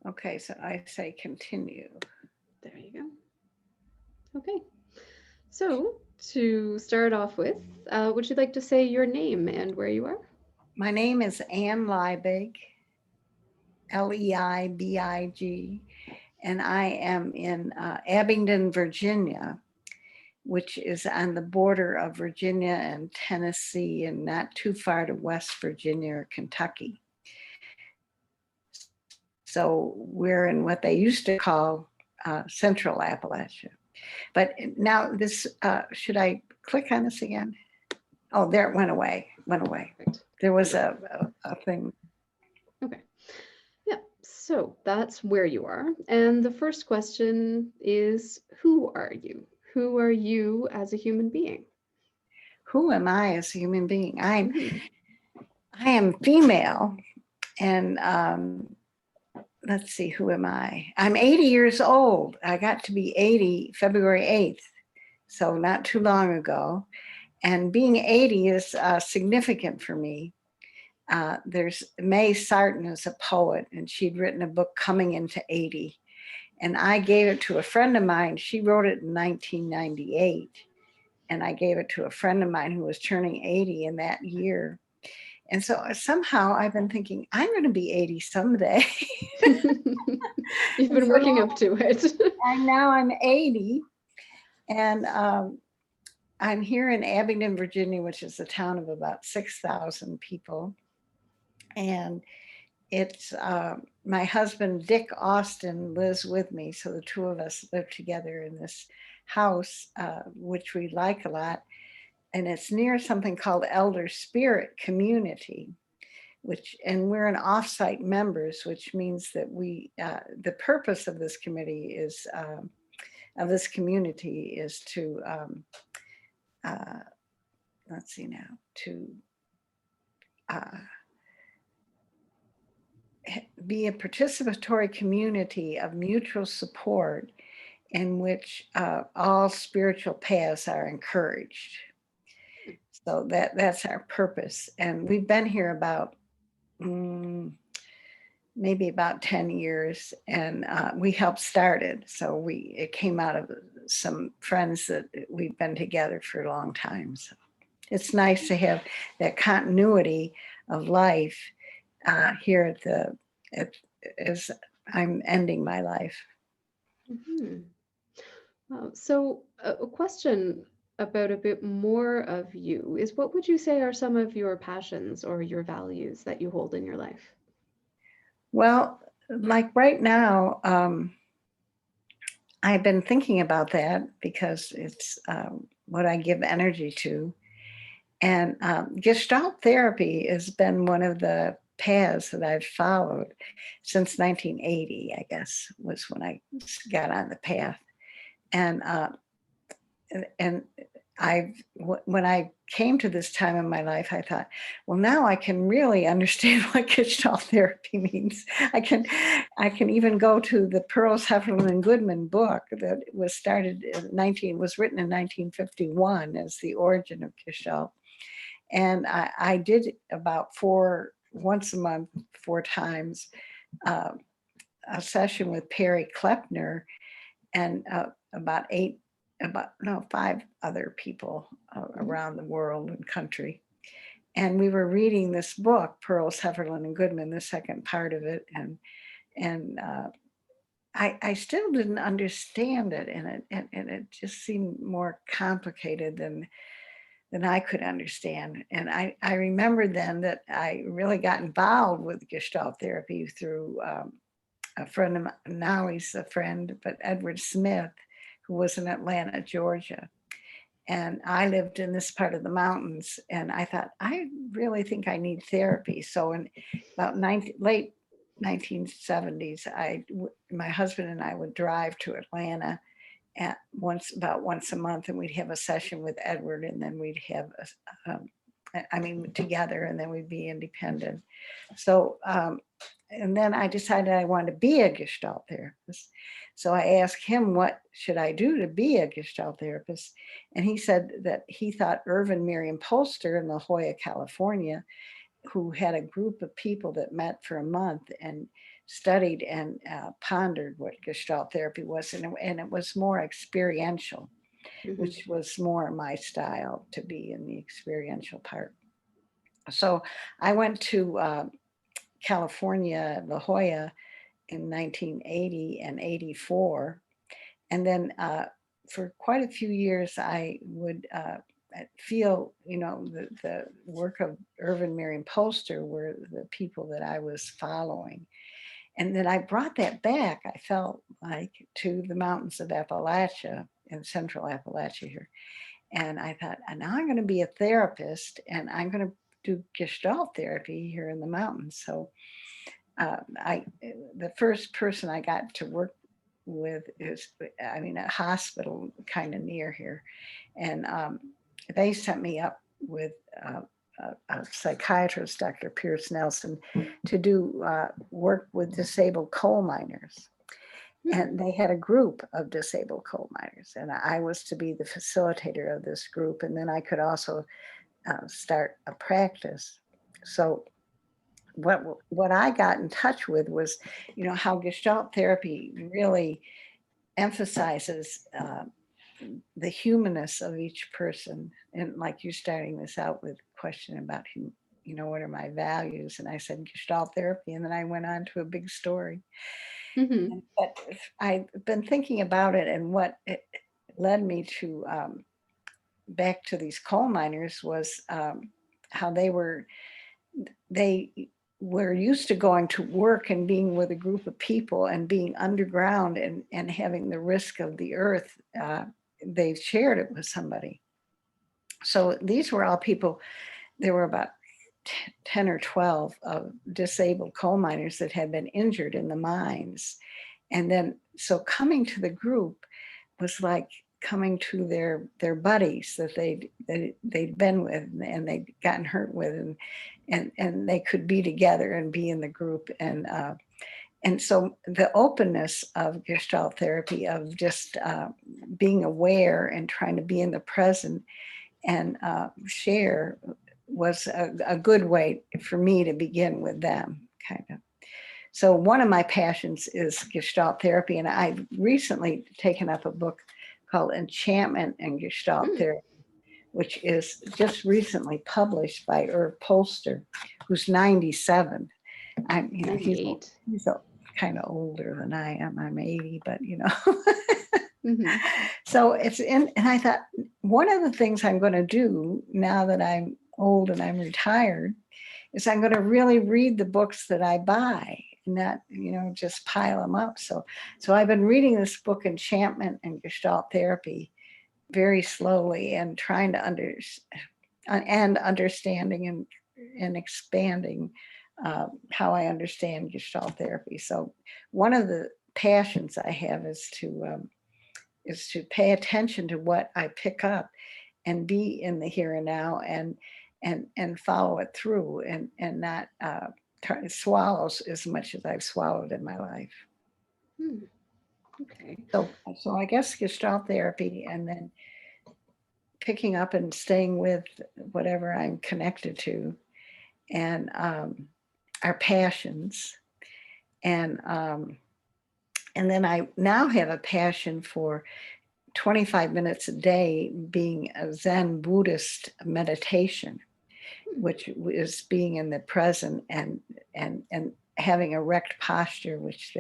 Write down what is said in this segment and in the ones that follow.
Okay, so I say continue. There you go. Okay. So, to start off with, would you like to say your name and where you are? My name is Ann Leibig, Leibig, and I am in Abingdon, Virginia, which is on the border of Virginia and Tennessee and not too far to West Virginia or Kentucky. So we're in what they used to call Central Appalachia. But now this, should I click on this again? Oh, there it went away, went away. Perfect. There was Wonderful. a thing. Okay. Yeah. So that's where you are. And the first question is, who are you? Who are you as a human being? Who am I as a human being? Hmm. I am female, and let's see, who am I? I'm 80 years old. I got to be 80 February 8th, so not too long ago. And being 80 is significant for me. There's May Sarton is a poet, and she'd written a book, Coming into 80. And I gave it to a friend of mine. She wrote it in 1998. And I gave it to a friend of mine who was turning 80 in that year. And so somehow I've been thinking, I'm going to be 80 someday. You've And been so working up to it. now I'm 80. And I'm here in Abingdon, Virginia, which is a town of about 6,000 people. And it's my husband, Dick Austin, lives with me. So the two of us live together in this house, which we like a lot. And it's near something called Elder Spirit Community, which, and we're an offsite members, which means that the purpose of this committee is, of this community is to, uh, let's see now, to uh, be a participatory community of mutual support in which all spiritual paths are encouraged. So that's our purpose. And we've been here about mm, maybe about 10 years, and we helped start it. So it came out of some friends that we've been together for a long time. So it's nice to have that continuity of life here at, as I'm ending my life. Mhm. Wow. So, a question about a bit more of you is, what would you say are some of your passions or your values that you hold in your life? Well, like right now, I've been thinking about that because it's what I give energy to. And Gestalt therapy has been one of the paths that I've followed since 1980, I guess, was when I got on the path. And and when I came to this time in my life, I thought, well, now I can really understand what Gestalt therapy means. I can, I can even go to the Pearls, Heffernan, and Goodman book that was started in 19 was written in 1951 as the origin of Gestalt, and I did about once a month, 4 times, uh, a session with Perry Klepner and about five other people Mhm. around the world and country. And we were reading this book, Pearls, Heffernan, and Goodman, the second part of it, and I still didn't understand it, and it just seemed more complicated than I could understand. And I remember then that I really got involved with Gestalt therapy through a friend of mine, now he's a friend, but Edward Smith, who was in Atlanta, Georgia. And I lived in this part of the mountains, and I thought, I really think I need therapy. So in about late 1970s, my husband and I would drive to Atlanta at about once a month, and we'd have a session with Edward, and then we'd have I mean, together, and then we'd be independent. So, and then I decided I wanted to be a Gestalt therapist. So I asked him, what should I do to be a Gestalt therapist? And he said that he thought Irvin Miriam Polster in La Jolla, California, who had a group of people that met for a month and studied and pondered what Gestalt therapy was. And it was more experiential, Hmm. which was more my style, to be in the experiential part. So I went to California, La Jolla, in 1980 and 84. And then for quite a few years, I would feel, the work of Irvin Marion Poster were the people that I was following. And then I brought that back, I felt like, to the mountains of Appalachia, in central Appalachia here. And I thought, now I'm going to be a therapist, and I'm going to do Gestalt therapy here in the mountains. So the first person I got to work with is, a hospital kind of near here. And they sent me up with a psychiatrist, Dr. Pierce Nelson, to do work with disabled coal miners. And they had a group of disabled coal miners, and I was to be the facilitator of this group. And then I could also start a practice. So what I got in touch with was, how Gestalt therapy really emphasizes the humanness of each person. And like you starting this out with a question about what are my values? And I said Gestalt therapy, and then I went on to a big story. Hmm. But I've been thinking about it, and what it led me to back to these coal miners was how they were used to going to work and being with a group of people and being underground and having the risk of the earth. They shared it with somebody. So these were all people. There were about 10 or 12 of disabled coal miners that had been injured in the mines. And then, so coming to the group was like coming to their buddies that they'd been with and they'd gotten hurt with, and they could be together and be in the group. And so the openness of Gestalt therapy, of just being aware and trying to be in the present and share, was a good way for me to begin with them, kind of. So one of my passions is Gestalt therapy, and I've recently taken up a book called Enchantment and Gestalt Therapy, which is just recently published by Irv Polster, who's 97. He's He's kind of older than I am. I'm 80, but Mm-hmm. So and I thought, one of the things I'm going to do now that I'm old and I'm retired is I'm going to really read the books that I buy, and not, just pile them up. So I've been reading this book, Enchantment and Gestalt Therapy, very slowly, and trying to understanding and expanding how I understand Gestalt therapy. So one of the passions I have is to pay attention to what I pick up and be in the here and now, and follow it through, and not try to swallow as much as I've swallowed in my life. Okay. So I guess Gestalt therapy, and then picking up and staying with whatever I'm connected to, and our passions, and then I now have a passion for 25 minutes a day being a Zen Buddhist meditation, which is being in the present and having erect posture, which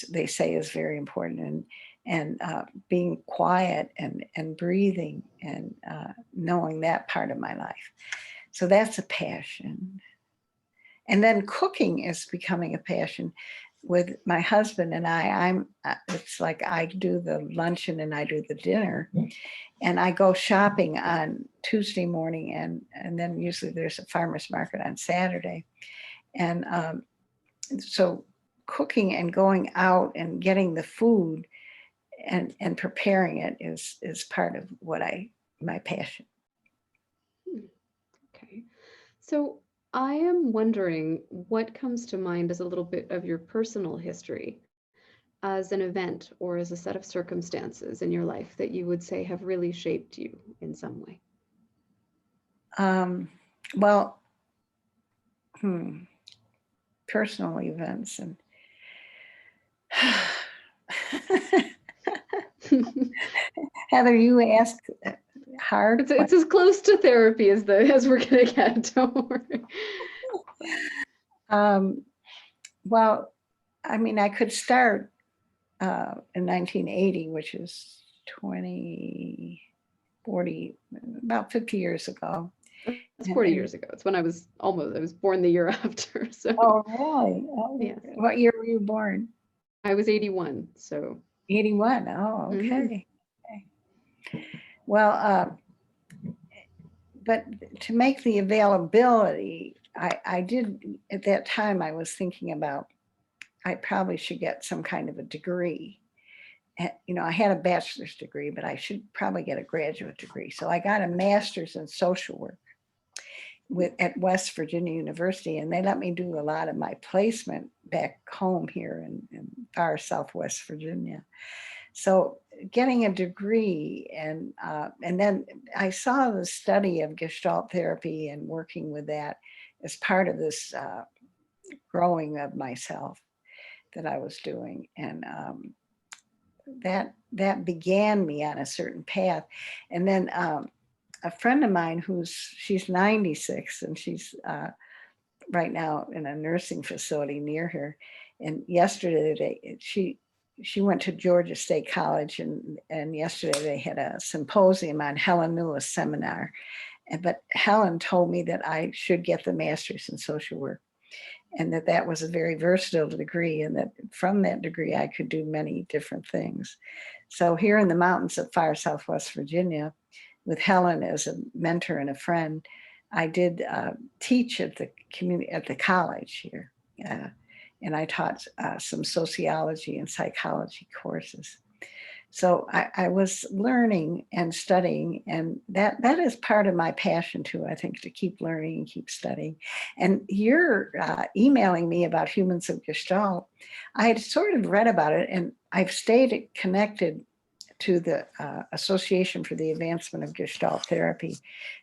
they say is very important, and being quiet and breathing, and knowing that part of my life. So that's a passion. And then cooking is becoming a passion with my husband and I. It's like I do the luncheon and I do the dinner, and I go shopping on Tuesday morning, and then usually there's a farmer's market on Saturday. And so cooking and going out and getting the food and preparing it is part of my passion. Okay. So I am wondering what comes to mind as a little bit of your personal history, as an event or as a set of circumstances in your life that you would say have really shaped you in some way. Well, Hmm, personal events and Heather, you ask hard It's questions. as close to therapy as we're gonna get. Don't worry. Um, well, I mean, I could start in 1980, which is 20, 40, about 50 years ago. That's 40 years ago. It's when I was born the year after. So Oh, really? Oh, yes, what year were you born? I was 81. So 81. Oh, mhm. okay. Okay. Well, but to make the availability, I did, at that time, I was thinking about, I probably should get some kind of a degree. You know, I had a bachelor's degree, but I should probably get a graduate degree. So I got a master's in social work at West Virginia University, and they let me do a lot of my placement back home here in far Southwest Virginia. So getting a degree, and then I saw the study of Gestalt therapy and working with that as part of this growing of myself that I was doing, and that began me on a certain path. And then a friend of mine she's 96, and she's right now in a nursing facility near her. And yesterday she went to Georgia State College, and yesterday they had a symposium on Helen Lewis seminar. But Helen told me that I should get the master's in social work, and that was a very versatile degree, and that from that degree I could do many different things. So here in the mountains of far Southwest Virginia, with Helen as a mentor and a friend, I did teach at the community at the college here, and I taught some sociology and psychology courses. So I was learning and studying, and that is part of my passion too, I think, to keep learning and keep studying. And you're emailing me about Humans of Gestalt. I had sort of read about it, and I've stayed connected to the Association for the Advancement of Gestalt Therapy,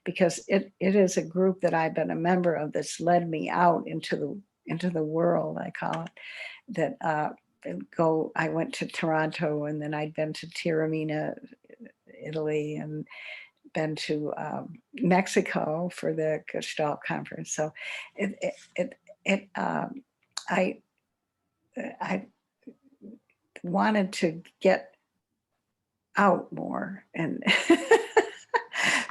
because it is a group that I've been a member of that's led me out into the world, I call it, that I went to Toronto, and then I'd been to Taormina, Italy, and been to Mexico for the Gestalt conference. So it I I wanted to get out more, and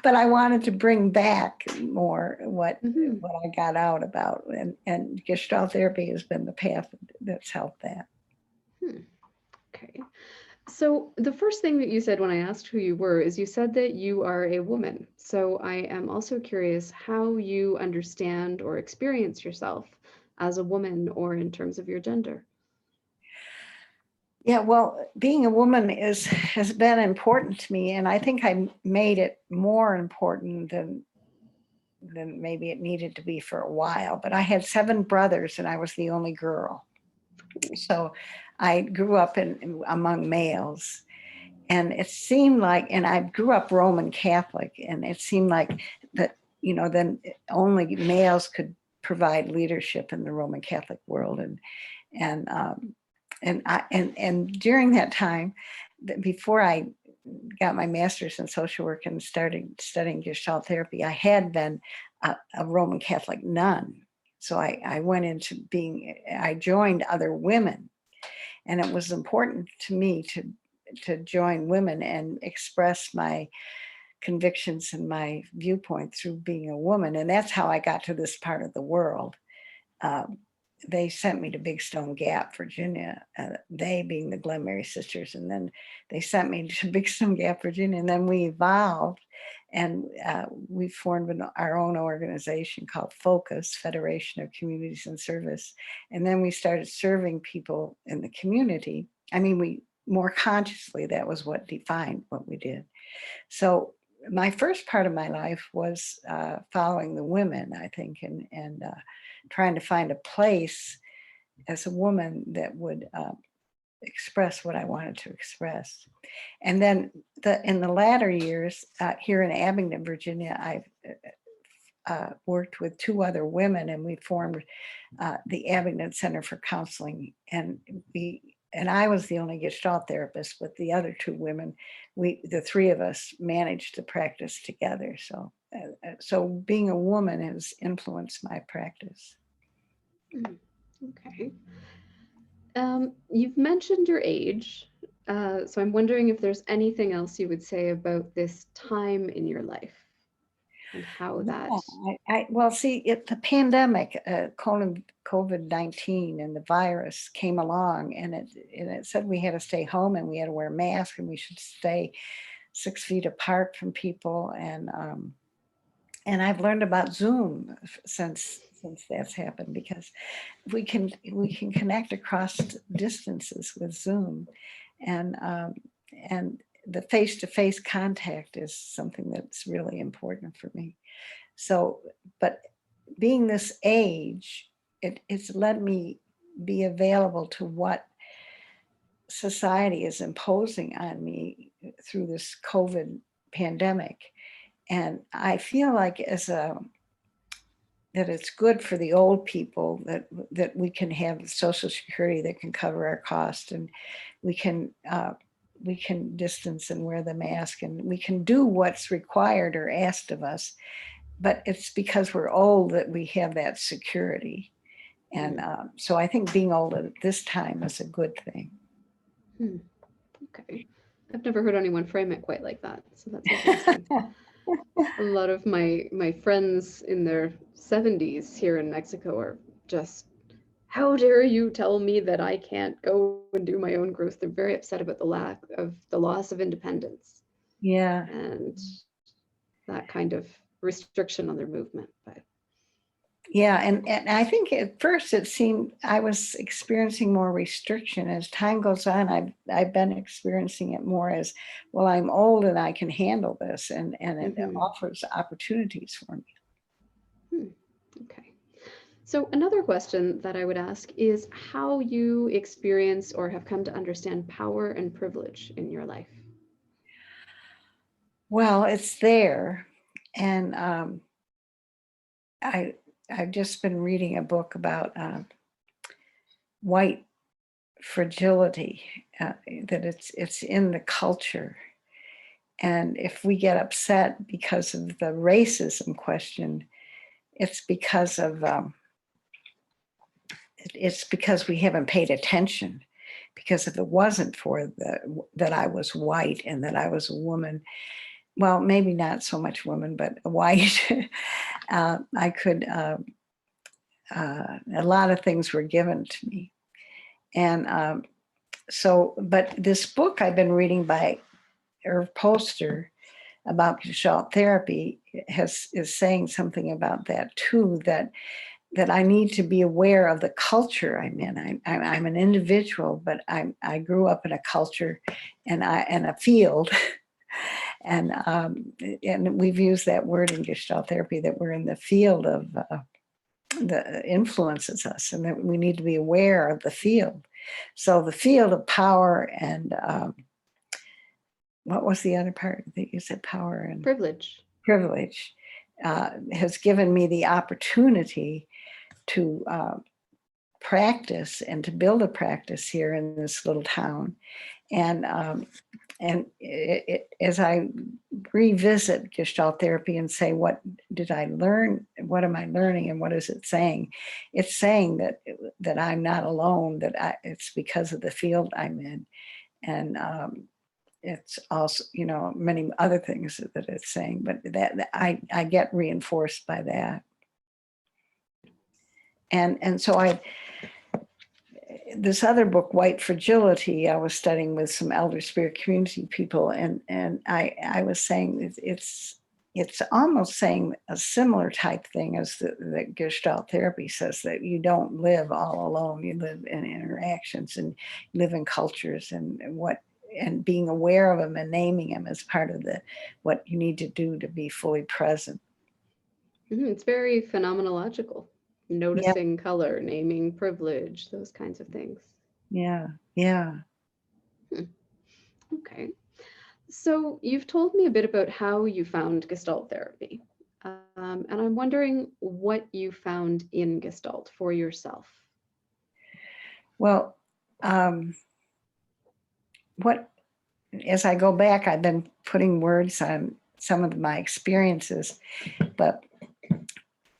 but I wanted to bring back more Mhm. what I got out about, and Gestalt therapy has been the path that's helped that. Hmm. Okay. So the first thing that you said when I asked who you were is you said that you are a woman. So I am also curious how you understand or experience yourself as a woman or in terms of your gender. Yeah, well, being a woman has been important to me, and I think I made it more important than maybe it needed to be for a while. But I had 7 brothers, and I was the only girl. So I grew up among males, and it seemed like, and I grew up Roman Catholic, and it seemed like that, then only males could provide leadership in the Roman Catholic world, and and during that time, before I got my master's in social work and started studying Gestalt therapy, I had been a Roman Catholic nun. So I went into I joined other women, and it was important to me to join women and express my convictions and my viewpoint through being a woman. And that's how I got to this part of the world. Um, they sent me to Big Stone Gap, Virginia, they being the Glen Mary sisters. And then they sent me to Big Stone Gap, Virginia. And then we evolved, and we formed our own organization called Focus, Federation of Communities in Service. And then we started serving people in the community. I mean, we more consciously, that was what defined what we did. So my first part of my life was following the women, I think, and trying to find a place as a woman that would express what I wanted to express. And then in the latter years here in Abingdon, Virginia, worked with two other women, and we formed the Abingdon Center for Counseling. And I was the only Gestalt therapist, but the other two women, the three of us managed the practice together. So being a woman has influenced my practice. Okay. You've mentioned your age, so I'm wondering if there's anything else you would say about this time in your life and how that. Yeah, well, see, the pandemic, COVID-19, and the virus came along, and it said we had to stay home and we had to wear masks and we should stay 6 feet apart from people. And I've learned about Zoom since that's happened, because we can connect across distances with Zoom, and and the face-to-face contact is something that's really important for me. So, but being this age, it's let me be available to what society is imposing on me through this COVID pandemic. And I feel like that it's good for the old people that we can have Social Security that can cover our cost, and we can distance and wear the mask, and we can do what's required or asked of us. But it's because we're old that we have that security. And so I think being old at this time is a good thing. Okay. I've never heard anyone frame it quite like that, so that's interesting. A lot of my friends in their 70s here in Mexico are just, how dare you tell me that I can't go and do my own growth? They're very upset about the loss of independence. Yeah. And that kind of restriction on their movement. But yeah, and I think at first it seemed I was experiencing more restriction. As time goes on, I've been experiencing it more as, well, I'm old and I can handle this, and it offers opportunities for me. Okay. So another question that I would ask is how you experience or have come to understand power and privilege in your life. Well, it's there, and I've just been reading a book about white fragility, that it's in the culture. And if we get upset because of the racism question, it's because we haven't paid attention. Because if it wasn't for that I was white and that I was a woman, well, maybe not so much woman, but white, I could, a lot of things were given to me. And but this book I've been reading by Irv Poster about Gestalt therapy is saying something about that too, that I need to be aware of the culture I'm in. I'm an individual, but I grew up in a culture and a field. And we've used that word in Gestalt therapy, that we're in the field of that influences us, and that we need to be aware of the field. So the field of power and what was the other part that you said? Power and Privilege. Privilege has given me the opportunity to practice and to build a practice here in this little town. And as I revisit Gestalt therapy and say, what did I learn? What am I learning? And what is it saying? It's saying that I'm not alone, that it's because of the field I'm in. And it's also, many other things that it's saying, but that I get reinforced by that. And so this other book, White Fragility, I was studying with some elder spirit community people, and I was saying it's almost saying a similar type thing as the Gestalt therapy says, that you don't live all alone. You live in interactions and live in cultures, and being aware of them and naming them as part of what you need to do to be fully present. It's very phenomenological. Noticing color, naming privilege, those kinds of things. Yeah. Okay. So you've told me a bit about how you found Gestalt therapy. And I'm wondering what you found in Gestalt for yourself. Well, what as I go back, I've been putting words on some of my experiences, but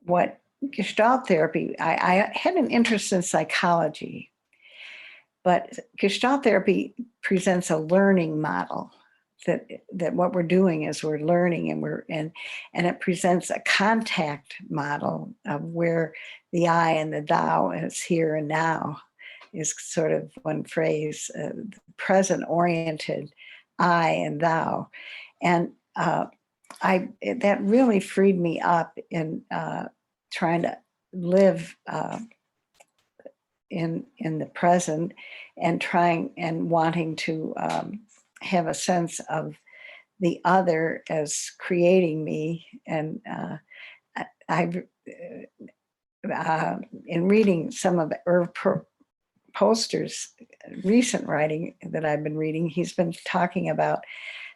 what Gestalt therapy, I had an interest in psychology, but Gestalt therapy presents a learning model that what we're doing is we're learning and it presents a contact model of where the I and the thou is here and now is sort of one phrase, present oriented I and thou. And that really freed me up in trying to live in the present and trying and wanting to have a sense of the other as creating me. And I've in reading some of Irv Poster's recent writing that I've been reading, he's been talking about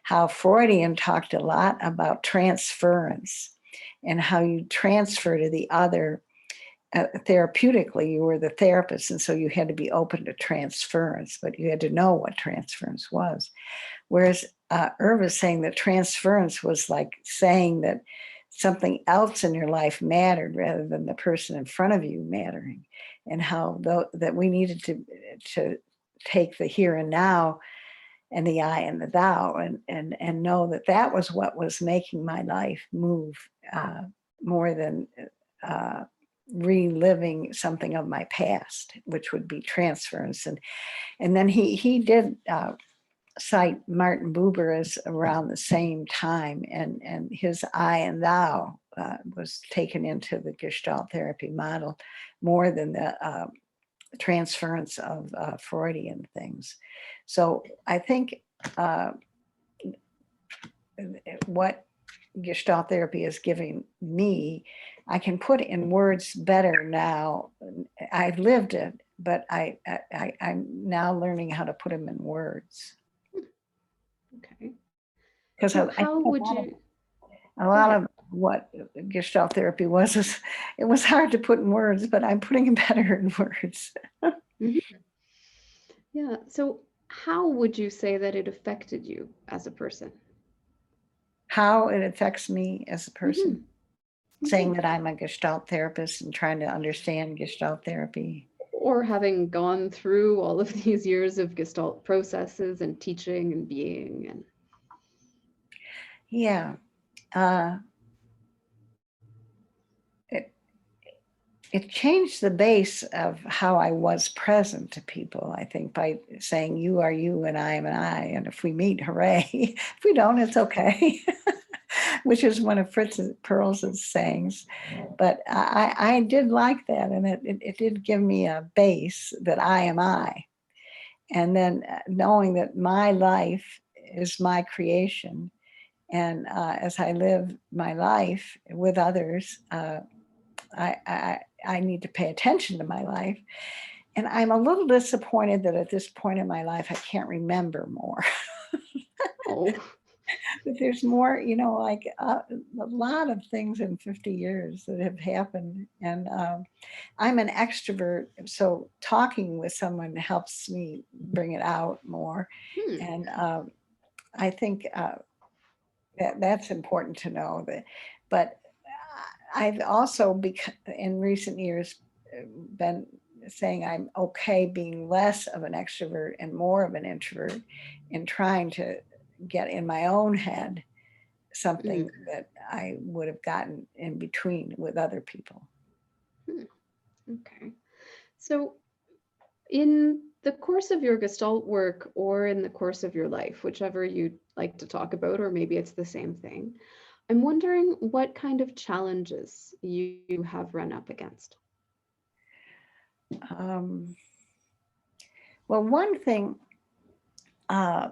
how Freudian talked a lot about transference and how you transfer to the other. Therapeutically, you were the therapist, and so you had to be open to transference, but you had to know what transference was. Whereas Irv is saying that transference was like saying that something else in your life mattered rather than the person in front of you mattering, and how that we needed to take the here and now and the I and the thou and know that that was what was making my life move more than reliving something of my past, which would be transference. And then he did cite Martin Buber as around the same time, and his I and thou was taken into the Gestalt therapy model more than the transference of Freudian things. So I think what Gestalt therapy is giving me, I can put in words better now. I've lived it, but I'm now learning how to put them in words. Okay. Because So I think how would you a go lot ahead? of what Gestalt therapy was is it was hard to put in words, but I'm putting it better in words. Mhm. Yeah. So how would you say that it affected you as a person? How it affects me as a person, Hmm. saying Yeah. that I'm a Gestalt therapist and trying to understand Gestalt therapy. Or having gone through all of these years of Gestalt processes and teaching and being and Yeah. Uh, it, it changed the base of how I was present to people, I think, by saying you are you and I am an I. And if we meet, hooray. If we don't, it's okay, which is one of Fritz Perls' sayings. But I did like that. And it did give me a base that I am I. And then knowing that my life is my creation. And as I live my life with others, I need to pay attention to my life. And I'm a little disappointed that at this point in my life, I can't remember more. oh, That there's more, like a lot of things in 50 years that have happened. And I'm an extrovert, so talking with someone helps me bring it out more. hmm. And I think that's important to know. But I've also in recent years been saying I'm okay being less of an extrovert and more of an introvert, and trying to get in my own head Mm, something that I would have gotten in between with other people. hmm. Okay. So in the course of your Gestalt work or in the course of your life, whichever you'd like to talk about, or maybe it's the same thing, I'm wondering what kind of challenges you have run up against. Um, well, one thing, uh,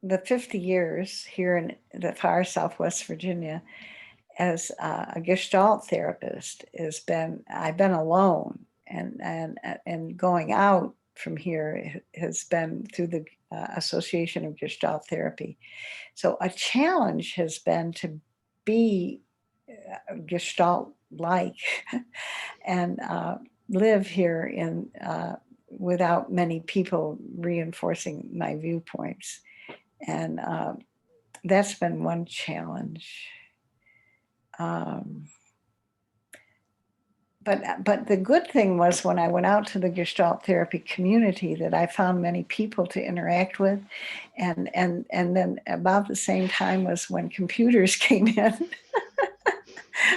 the 50 years here in the far Southwest Virginia as a Gestalt therapist I've been alone, and going out from here has been through the Association of Gestalt Therapy. So a challenge has been to be Gestalt like and live here in without many people reinforcing my viewpoints. And that's been one challenge. Um, but the good thing was when I went out to the Gestalt therapy community that I found many people to interact with, and then about the same time was when computers came in.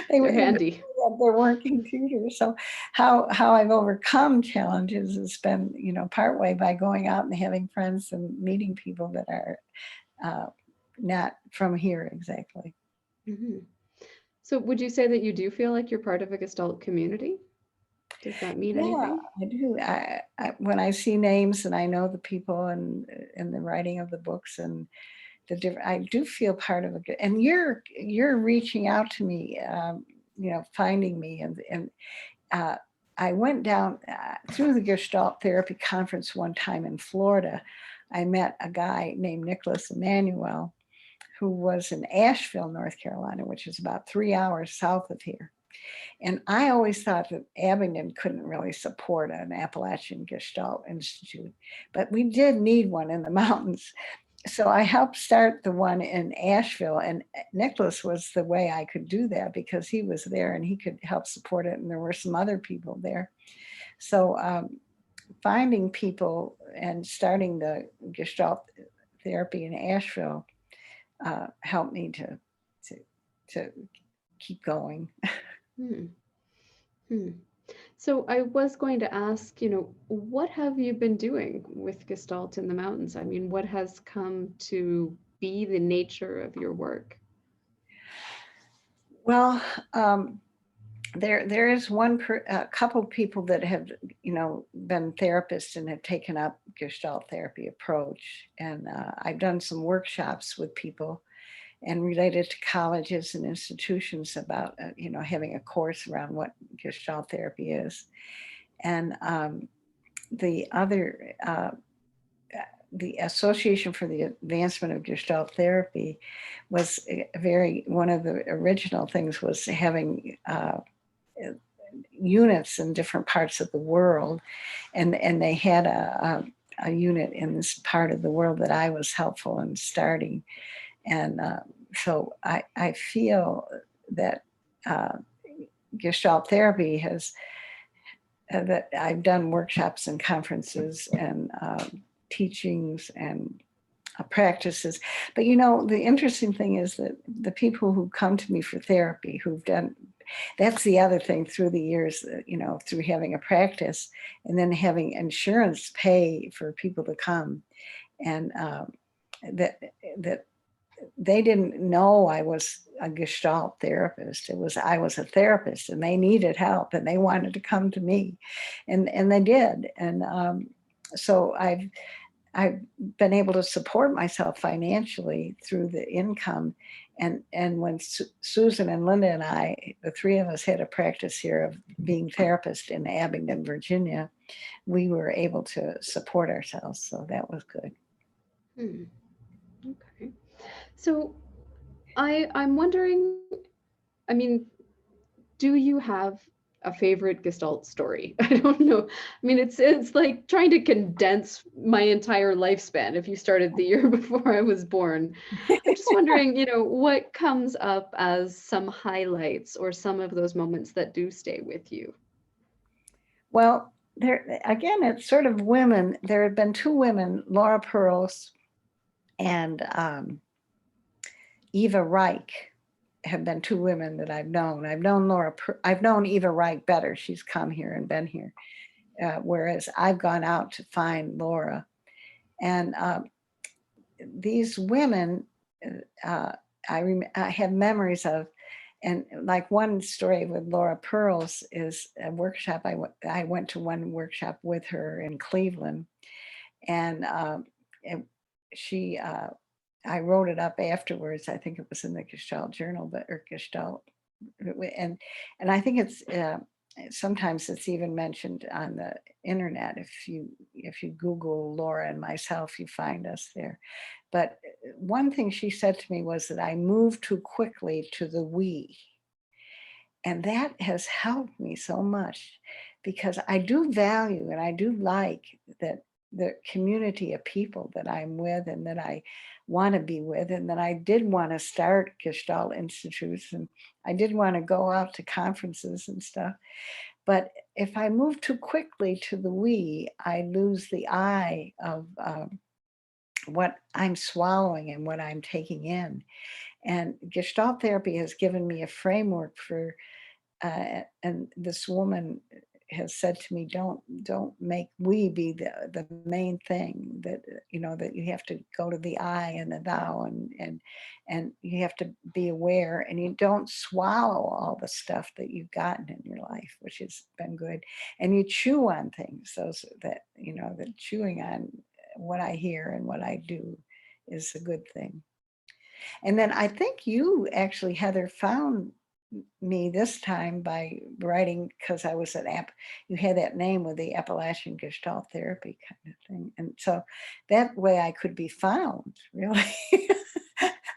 They They're were handy. their working computers. So how I've overcome challenges has been, partway by going out and having friends and meeting people that are uh, not from here exactly. Mhm. So would you say that you do feel like you're part of a Gestalt community? Does that mean Yeah, anything? I do. When I see names and I know the people and the writing of the books and the different, I do feel part of a good. And you're reaching out to me, finding me and uh, I went down through the Gestalt therapy conference one time in Florida. I met a guy named Nicholas Emmanuel who was in Asheville, North Carolina, which is about 3 hours south of here. And I always thought that Abingdon couldn't really support an Appalachian Gestalt Institute, but we did need one in the mountains. So I helped start the one in Asheville, and Nicholas was the way I could do that because he was there and he could help support it. And there were some other people there. So finding people and starting the Gestalt therapy in Asheville helped me to, to keep going. Hmm. Hmm. So I was going to ask, what have you been doing with Gestalt in the mountains? I mean, what has come to be the nature of your work? Well, there is a couple people that have been therapists and have taken up Gestalt therapy approach, and I've done some workshops with people and related to colleges and institutions about having a course around what Gestalt therapy is. And the other the Association for the Advancement of Gestalt Therapy was one of the original things was having units in different parts of the world, and they had a unit in this part of the world that I was helpful in starting, and so I feel that Gestalt therapy has that I've done workshops and conferences and teachings and practices. But the interesting thing is that the people who come to me for therapy, who've done, that's the other thing through the years, through having a practice and then having insurance pay for people to come, and that that they didn't know I was a Gestalt therapist. I was a therapist, and they needed help, and they wanted to come to me, and they did, and so I've been able to support myself financially through the income. And when Susan and Linda and I, the three of us, had a practice here of being therapists in Abingdon, Virginia, we were able to support ourselves. So that was good. Hmm. Okay. So I'm wondering, I mean, do you have a favorite Gestalt story? I don't know. I mean, it's like trying to condense my entire lifespan if you started the year before I was born. I'm just wondering, what comes up as some highlights or some of those moments that do stay with you? Well, there again, it's sort of women. There have been two women, Laura Pearls and Eva Reich, have been two women that I've known. I've known Eva Reich better. She's come here and been here, whereas I've gone out to find Laura. And these women, uh, I have memories of, and like one story with Laura Pearls is a workshop. I went to one workshop with her in Cleveland, and it, she I wrote it up afterwards. I think it was in the Gestalt Journal, but or Gestalt, and I think it's sometimes it's even mentioned on the internet. If you Google Laura and myself, you find us there. But one thing she said to me was that I moved too quickly to the we. And that has helped me so much because I do value and I do like that the community of people that I'm with and that I want to be with, and that I did want to start Gestalt Institutes and I did want to go out to conferences and stuff. But if I move too quickly to the we, I lose the I of what I'm swallowing and what I'm taking in. And Gestalt therapy has given me a framework for and this woman has said to me, don't make we be the main thing, that that you have to go to the I and the thou, and you have to be aware, and you don't swallow all the stuff that you've gotten in your life, which has been good, and you chew on things, those that that chewing on what I hear and what I do is a good thing. And then I think you actually, Heather, found me this time by writing, because I was you had that name with the Appalachian Gestalt Therapy kind of thing. And so that way I could be found, really.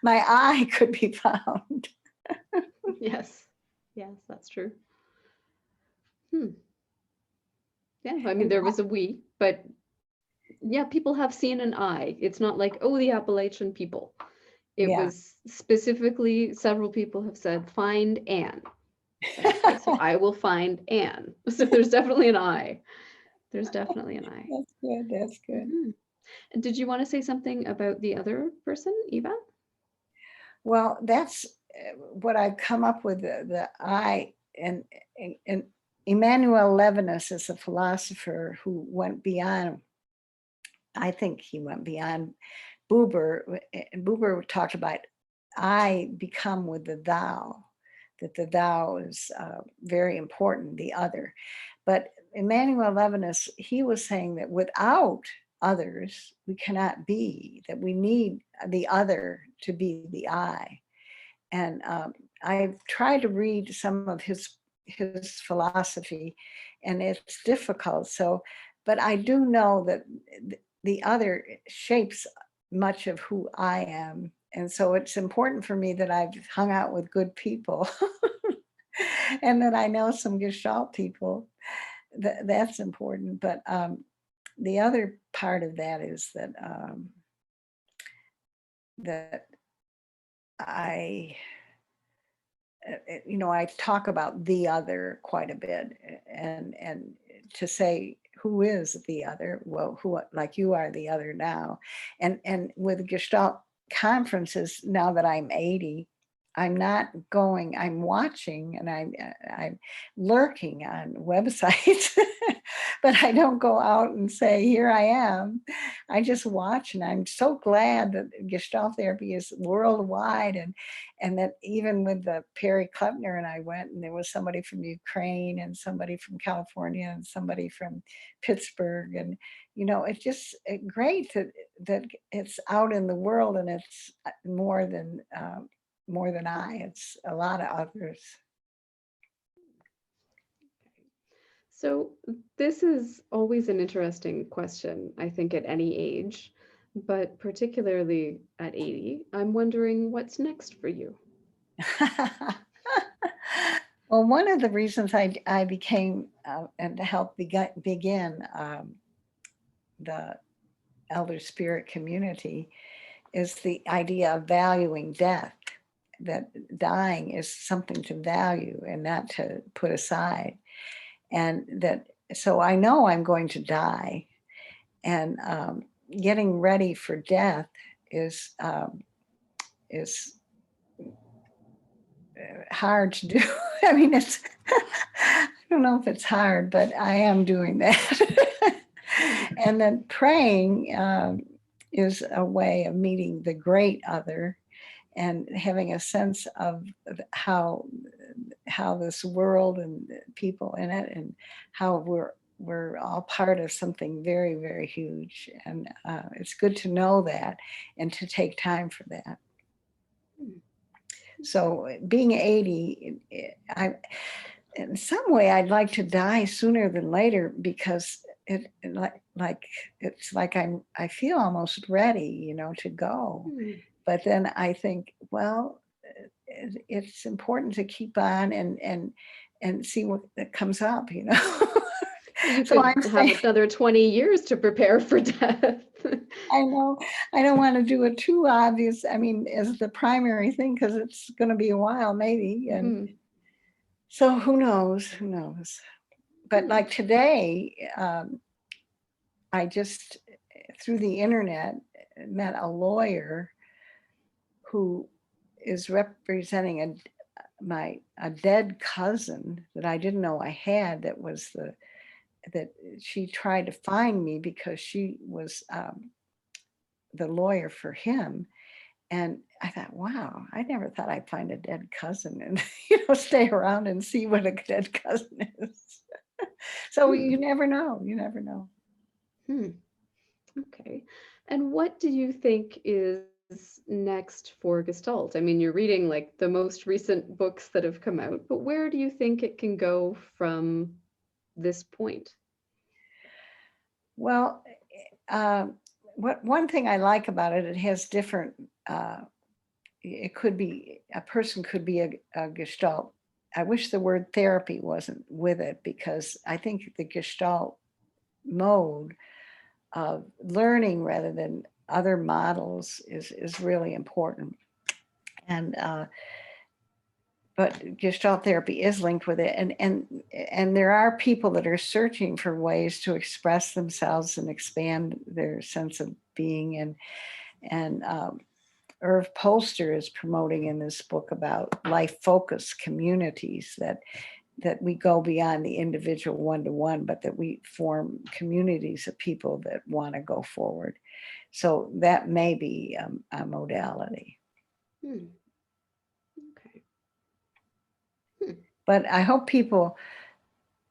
My eye could be found. Yes. Yes, that's true. Hmm. Yeah, I mean, And there was a we, but yeah, people have seen an I. It's not like, oh, the Appalachian people. It yeah. was specifically, several people have said, find Anne. Okay, so I will find Anne. So there's definitely an I. There's definitely an I. That's good. That's good. And did you want to say something about the other person, Eva? Well, that's what I've come up with, the I, and Emmanuel Levinas is a philosopher who went beyond, I think he went beyond Buber. And Buber talked about I become with the thou, that the thou is very important, the other. But Emmanuel Levinas, he was saying that without others, we cannot be, that we need the other to be the I. And I've tried to read some of his philosophy, and it's difficult. So, but I do know that the other shapes much of who I am. And so it's important for me that I've hung out with good people and that I know some Gestalt people. That's important. But the other part of that is that I, I talk about the other quite a bit, and to say who is the other, well, who, like you are the other now, and with Gestalt conferences, now that I'm 80, I'm not going, I'm watching, and I'm lurking on websites, but I don't go out and say, here I am. I just watch, and I'm so glad that Gestalt therapy is worldwide, and that even with the Perry Klepner and I went, and there was somebody from Ukraine and somebody from California and somebody from Pittsburgh, and it's just great that it's out in the world, and it's more than I. It's a lot of others. So this is always an interesting question, I think, at any age, but particularly at 80. I'm wondering what's next for you. Well, one of the reasons I became and to help begin the elder spirit community is the idea of valuing death, that dying is something to value and not to put aside. And that, so I know I'm going to die, and getting ready for death is hard to do. I mean, I don't know if it's hard, but I am doing that. And then praying is a way of meeting the great other and having a sense of how this world and people in it, and how we're all part of something very, very huge. And it's good to know that and to take time for that. So being 80, in some way I'd like to die sooner than later, because like it's like I feel almost ready, to go. Hmm. But then I think, well, it's important to keep on and see what comes up. Well, you So could I'm have saying, another 20 years to prepare for death. I know I don't want to do it too obvious. I mean, as the primary thing, because it's going to be a while, maybe. And Mhm. so who knows? Who knows? But Hmm. like today, I just through the internet met a lawyer who is representing a dead cousin that I didn't know I had. That she tried to find me because she was the lawyer for him. And I thought, wow, I never thought I'd find a dead cousin and stay around and see what a dead cousin is. So Hmm. you never know. You never know. Hmm. Okay. And what do you think is next for Gestalt? I mean, you're reading like the most recent books that have come out, but where do you think it can go from this point? Well, uh, what one thing I like about it, it has different. It could be a person could be a Gestalt. I wish the word therapy wasn't with it because I think the Gestalt mode of learning rather than other models is really important. And but Gestalt therapy is linked with it, and there are people that are searching for ways to express themselves and expand their sense of being. And Irv Polster is promoting in this book about life focused communities that we go beyond the individual one-to-one, but that we form communities of people that want to go forward. So that may be a modality. Hmm. Okay. Hmm. But I hope people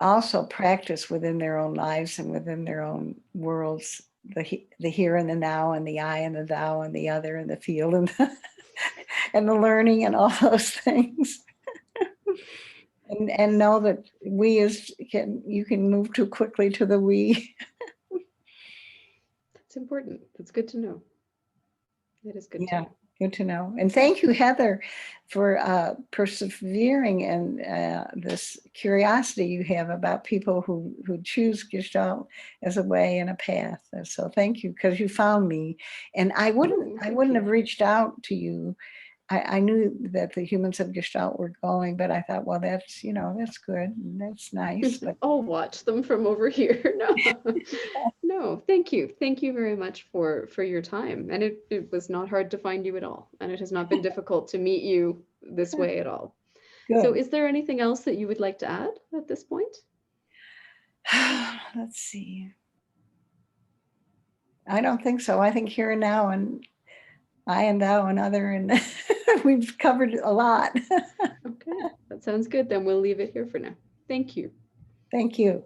also practice within their own lives and within their own worlds, the here and the now and the I and the thou and the other and the field and the learning and all those things. And know that you can move too quickly to the we. That's important. That's good to know. That is good to Yeah, know. good to know. And thank you, Heather, for persevering and this curiosity you have about people who choose Gestalt as a way and a path. And so thank you, because you found me. And I wouldn't Oh, I thank wouldn't you. have reached out to you. I knew that the humans of Gestalt were going, but I thought, well, that's good. And that's nice. But I'll watch them from over here. No, no, thank you. Thank you very much for your time. And it was not hard to find you at all. And it has not been difficult to meet you this way at all. So good. is there anything else that you would like to add at this point? Let's see. I don't think so. I think here and now and I and thou and other, and we've covered a lot. Okay, that sounds good. Then we'll leave it here for now. Thank you. Thank you.